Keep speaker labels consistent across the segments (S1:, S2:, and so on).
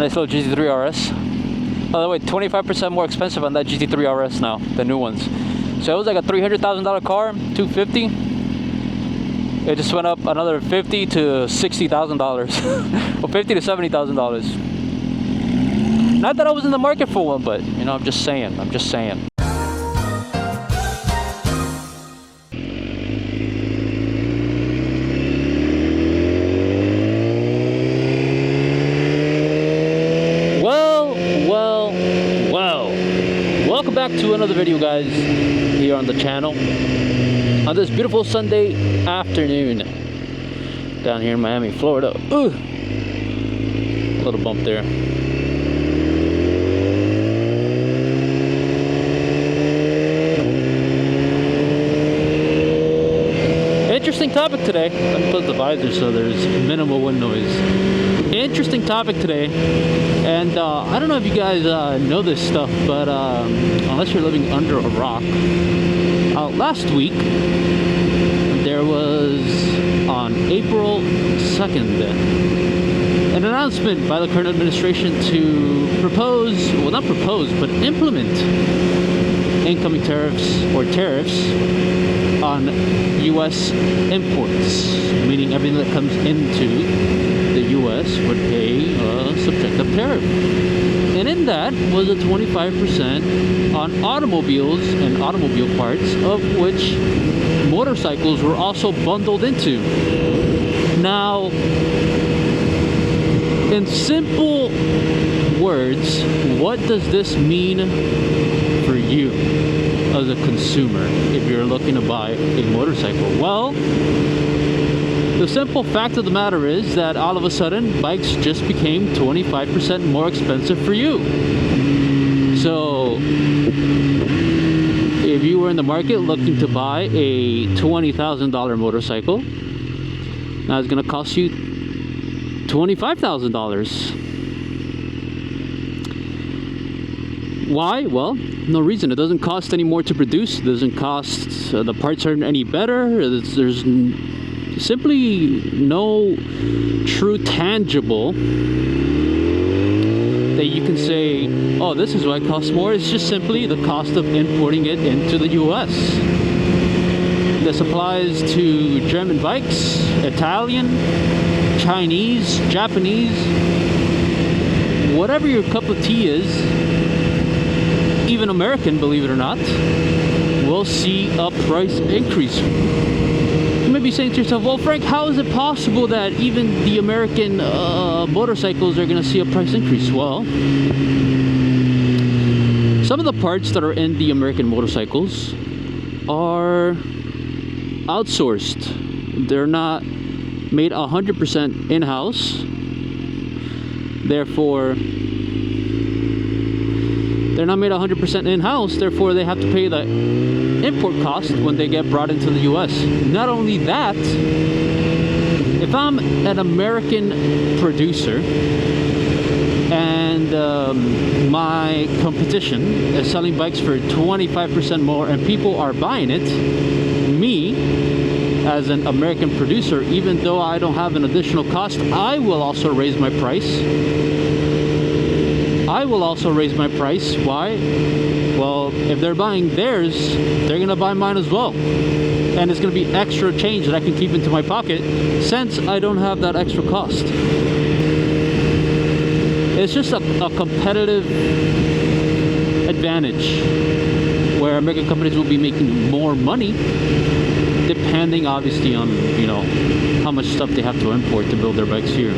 S1: Nice little GT3 RS. By the way, 25% more expensive on that GT3 RS now, the new ones. So it was like a $300,000 car, $250. It just went up another $50,000 to $60,000, or $50,000 to $70,000. Not that I was in the market for one, but you know, I'm just saying. Welcome back to another video, guys, here on the channel on this beautiful Sunday afternoon down here in Miami, Florida. Ooh, a little bump there. Interesting topic today. Let me put the visor so there's minimal wind noise. Interesting topic today, and I don't know if you guys know this stuff, but unless you're living under a rock, last week there was, on April 2nd, an announcement by the current administration to propose, well, not propose, but implement incoming tariffs or tariffs on U.S. imports, meaning everything that comes into the U.S. would pay a subjective tariff. And in that was a 25% on automobiles and automobile parts, of which motorcycles were also bundled into. Now, in simple words, what does this mean for you as a consumer if you're looking to buy a motorcycle? Well, the simple fact of the matter is that all of a sudden bikes just became 25% more expensive for you. So if you were in the market looking to buy a $20,000 motorcycle, now it's going to cost you $25,000. Why? Well, no reason. It doesn't cost any more to produce. It doesn't cost, the parts aren't any better. There's simply no true tangible that you can say, oh, this is why it costs more. It's just simply the cost of importing it into the US. This applies to German bikes, Italian, Chinese, Japanese, whatever your cup of tea is. Even American, believe it or not, will see a price increase. You may be saying to yourself, well, Frank, how is it possible that even the American motorcycles are going to see a price increase? Well, some of the parts that are in the American motorcycles are outsourced. They're not made 100% in-house. Therefore, they're not made 100% in-house, therefore they have to pay the import cost when they get brought into the US. Not only that, if I'm an American producer and my competition is selling bikes for 25% more and people are buying it, me, as an American producer, even though I don't have an additional cost, I will also raise my price. Why? Well, if they're buying theirs, they're gonna buy mine as well, and it's gonna be extra change that I can keep into my pocket since I don't have that extra cost. It's just a competitive advantage where American companies will be making more money, depending obviously on, you know, how much stuff they have to import to build their bikes here.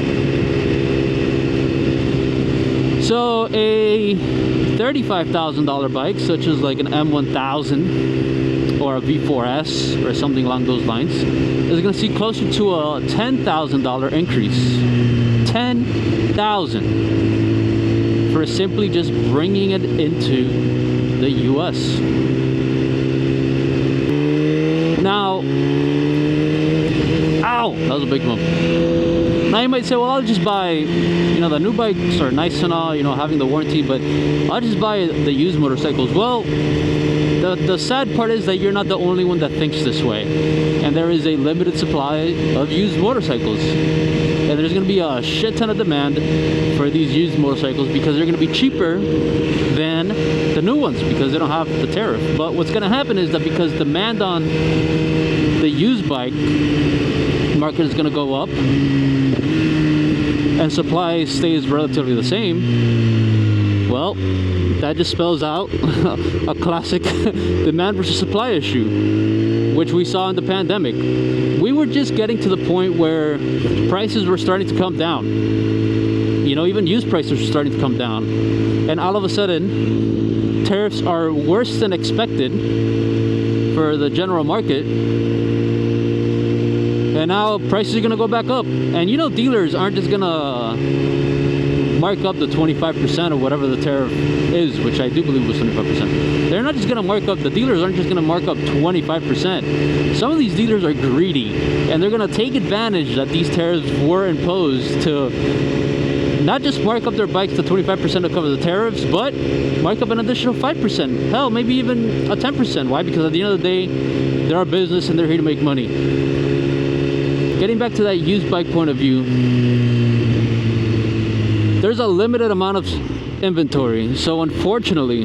S1: So a $35,000 bike, such as like an M1000 or a V4S or something along those lines, is going to see closer to a $10,000 increase. $10,000 for simply just bringing it into the US. Now, ow, that was a big bump. Now you might say, well, I'll just buy, you know, the new bikes are nice and all, you know, having the warranty, but I'll just buy the used motorcycles. Well, the sad part is that you're not the only one that thinks this way. And there is a limited supply of used motorcycles. And there's going to be a shit ton of demand for these used motorcycles because they're going to be cheaper than the new ones because they don't have the tariff. But what's going to happen is that because demand on the used bike market is going to go up and supply stays relatively the same, well, that just spells out a classic demand versus supply issue, which we saw in the pandemic. We were just getting to the point where prices were starting to come down. You know, even used prices were starting to come down. And all of a sudden, tariffs are worse than expected for the general market. And now prices are going to go back up. And you know, dealers aren't just going to mark up the 25% or whatever the tariff is, which I do believe was 25%. They're not just going to mark up, the dealers aren't just going to mark up 25%. Some of these dealers are greedy, and they're going to take advantage that these tariffs were imposed to not just mark up their bikes to 25% to cover the tariffs, but mark up an additional 5%. Hell, maybe even a 10%. Why? Because at the end of the day, they're a business and they're here to make money. Getting back to that used bike point of view, there's a limited amount of inventory. So unfortunately,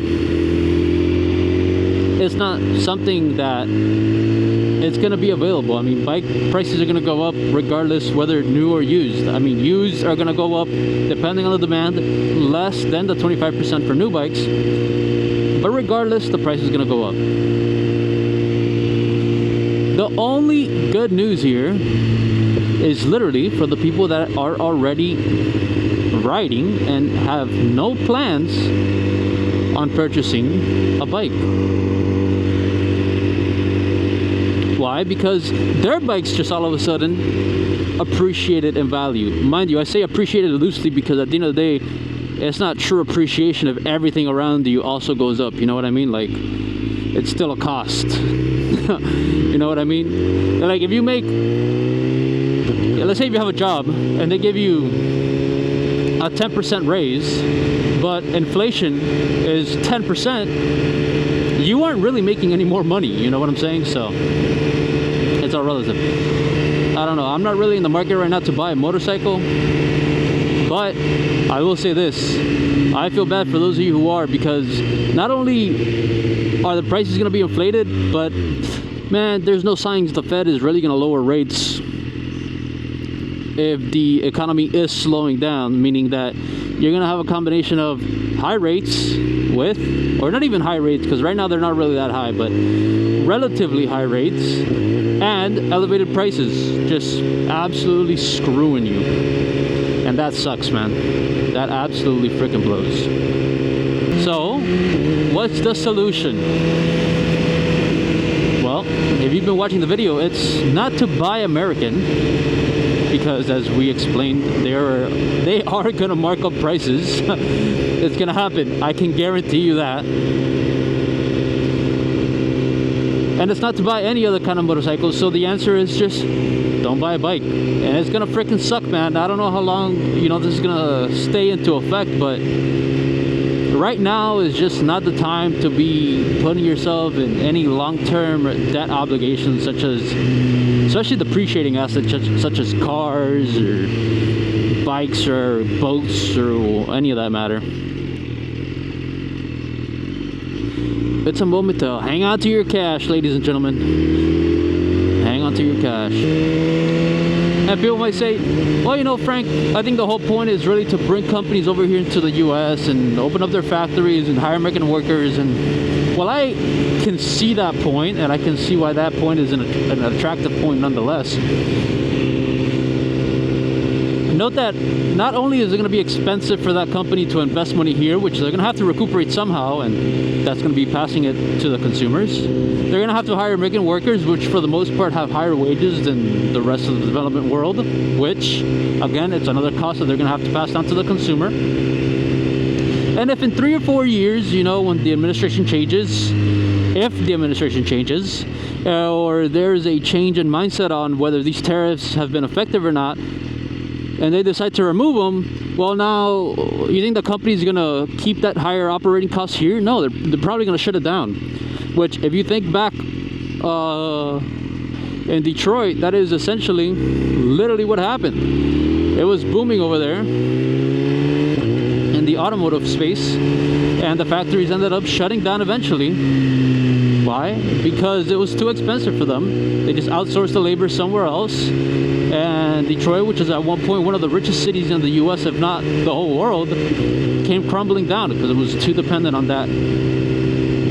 S1: it's not something that it's going to be available. I mean, bike prices are going to go up regardless whether new or used. I mean, used are going to go up depending on the demand, less than the 25% for new bikes. But regardless, the price is going to go up. The only good news here is literally for the people that are already riding and have no plans on purchasing a bike. Why? Because their bikes just all of a sudden appreciated in value. Mind you, I say appreciated loosely because at the end of the day, it's not true appreciation if everything around you also goes up. You know what I mean? Like, it's still a cost. You know what I mean? Like, if you make, let's say if you have a job and they give you a 10% raise, but inflation is 10%, you aren't really making any more money. You know what I'm saying? So it's all relative. I don't know. I'm not really in the market right now to buy a motorcycle, but I will say this. I feel bad for those of you who are, because not only are the prices going to be inflated, but man, there's no signs the Fed is really going to lower rates if the economy is slowing down, meaning that you're going to have a combination of high rates with, or not even high rates, because right now they're not really that high, but relatively high rates and elevated prices, just absolutely screwing you. And that sucks, man. That absolutely freaking blows. So, what's the solution? Well, if you've been watching the video, it's not to buy American, because as we explained, they are going to mark up prices. It's going to happen. I can guarantee you that. And it's not to buy any other kind of motorcycles. So the answer is just don't buy a bike. And it's going to freaking suck, man. I don't know how long, this is going to stay into effect, but right now is just not the time to be putting yourself in any long-term debt obligations, such as, especially depreciating assets such as cars or bikes or boats or any of that matter. It's a moment to hang on to your cash, ladies and gentlemen. Hang on to your cash. And people might say, well, Frank, I think the whole point is really to bring companies over here into the U.S. and open up their factories and hire American workers. And well, I can see that point, and I can see why that point is an attractive point nonetheless. Note that not only is it going to be expensive for that company to invest money here, which they're going to have to recuperate somehow, and that's going to be passing it to the consumers. They're going to have to hire American workers, which for the most part have higher wages than the rest of the development world, which, again, it's another cost that they're going to have to pass down to the consumer. And if in 3 or 4 years, when the administration changes, if the administration changes, or there's a change in mindset on whether these tariffs have been effective or not, and they decide to remove them, well, now you think the company's gonna keep that higher operating cost here? No, they're probably gonna shut it down. Which, if you think back in Detroit, that is essentially literally what happened. It was booming over there in the automotive space, and the factories ended up shutting down eventually. Why? Because it was too expensive for them. They just outsourced the labor somewhere else, and Detroit, which is at one point one of the richest cities in the US, if not the whole world, came crumbling down because it was too dependent on that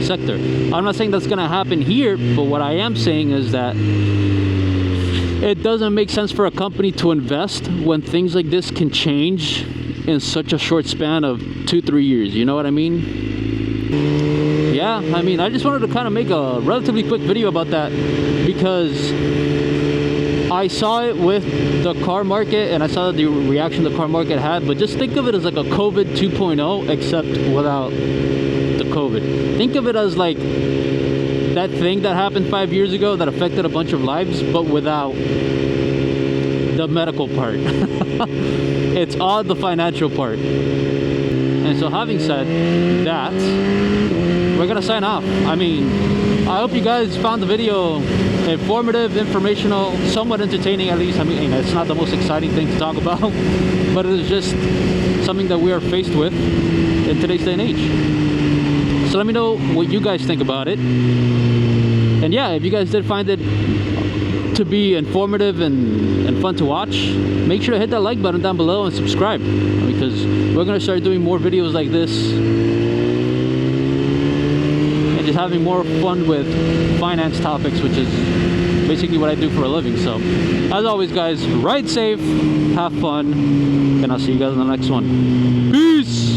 S1: sector. I'm not saying that's going to happen here, but what I am saying is that it doesn't make sense for a company to invest when things like this can change in such a short span of 2-3 years. You know what I mean? Yeah, I mean, I just wanted to kind of make a relatively quick video about that because I saw it with the car market and I saw the reaction the car market had, but just think of it as like a COVID 2.0 except without the COVID. Think of it as like that thing that happened 5 years ago that affected a bunch of lives, but without the medical part. It's all the financial part. And so having said that, we're gonna sign off. I mean, I hope you guys found the video informative, informational, somewhat entertaining at least. I mean, it's not the most exciting thing to talk about, but it is just something that we are faced with in today's day and age. So let me know what you guys think about it. And yeah, if you guys did find it to be informative and fun to watch, make sure to hit that like button down below and subscribe, because we're going to start doing more videos like this and just having more fun with finance topics, which is basically what I do for a living. So as always, guys, ride safe, have fun, and I'll see you guys in the next one. Peace.